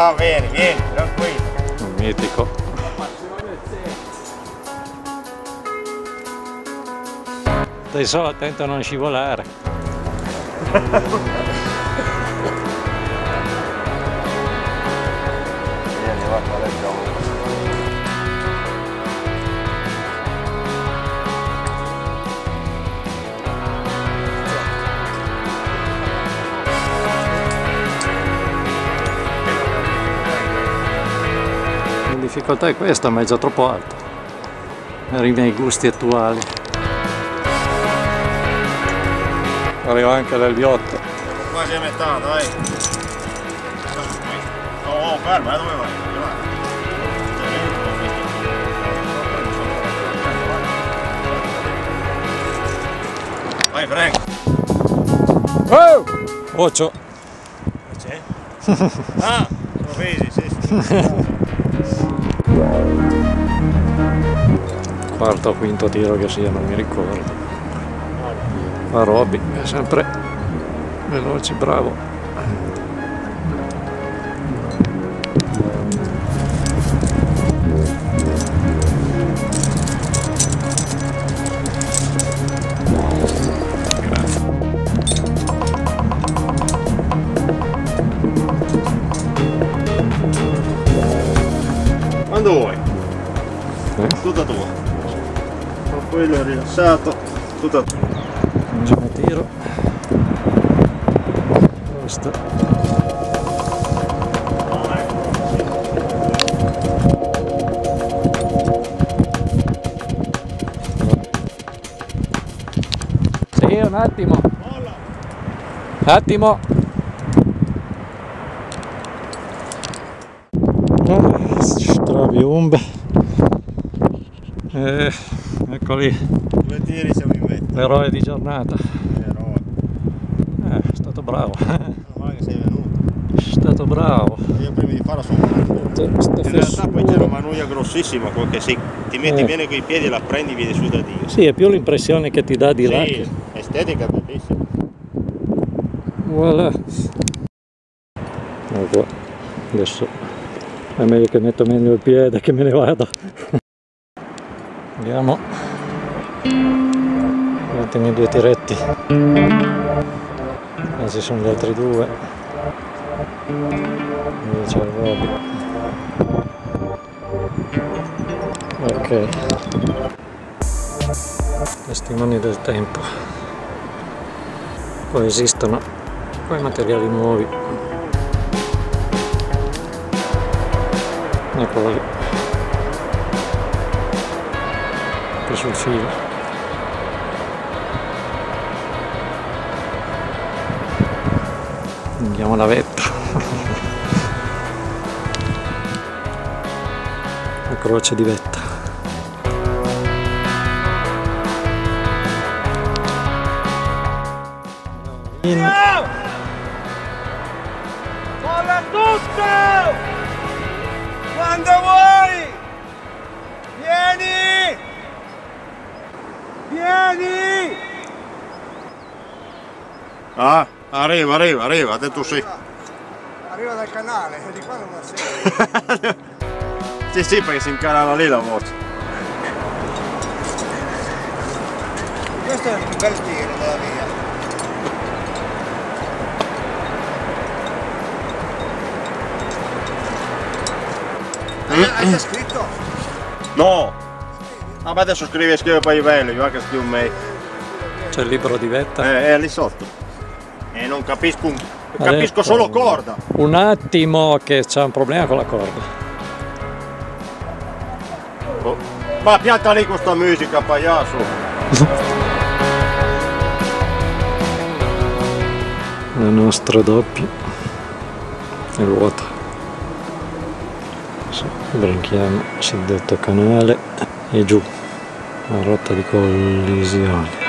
Va bene, vieni, tranquillo. Mitico. Stai solo attento a non scivolare. Vieni, va, letto. La difficoltà è questa, ma è già troppo alto per i miei gusti attuali. Arriva anche l'L8. Quasi a metà, dai. Oh, ferma, dove vai? Vai, Frank. Oh! 8. C'è? Ah, lo vedi, sì. Quarto o quinto tiro che sia, non mi ricordo. Ma Robby è sempre veloce, bravo. Quando vuoi? Tutta tua. Tranquillo, rilassato, tutta tua. Facciamo tiro. Questo. Sì, un attimo. Attimo. Strabiumbe. Eccoli. 2 tiri siamo in mezzo. L'eroe di giornata. Eroe. È stato bravo. Meno male che sei venuto. È stato bravo. Io prima di farla sono morto. In realtà poi c'è una manuglia grossissima, che se ti metti bene coi piedi e la prendi viene su da Dio. Sì, è più l'impressione che ti dà di là. Sì, estetica bellissima. Voilà. Ecco, adesso è meglio che metto meglio il piede che me ne vado. Andiamo. Gli ultimi 2 tiretti. Ci sono gli altri 2. Lì c'è il Robby. Ok. Testimoni del tempo. Poi esistono quei materiali nuovi. Eccolo lì. Qui sul filo. Andiamo alla vetta. La croce di vetta. Molla tutto! Quando vuoi! Vieni! Vieni! Ah, arriva, ha detto sì. Arriva dal canale, di qua non la sento. Sì, perché si incanala lì la voce. Questo è il più bel tiro della via. Hai scritto? No! Ah, ma adesso scrive poi bello, va che scrive un mail. C'è il libro di vetta. È lì sotto. E non capisco capisco solo corda. Un attimo che c'è un problema con la corda. Oh. Ma pianta lì con sta musica, pagliasso. La nostra doppia è vuota. Brinchiamo sul detto canale e giù, a rotta di collisione.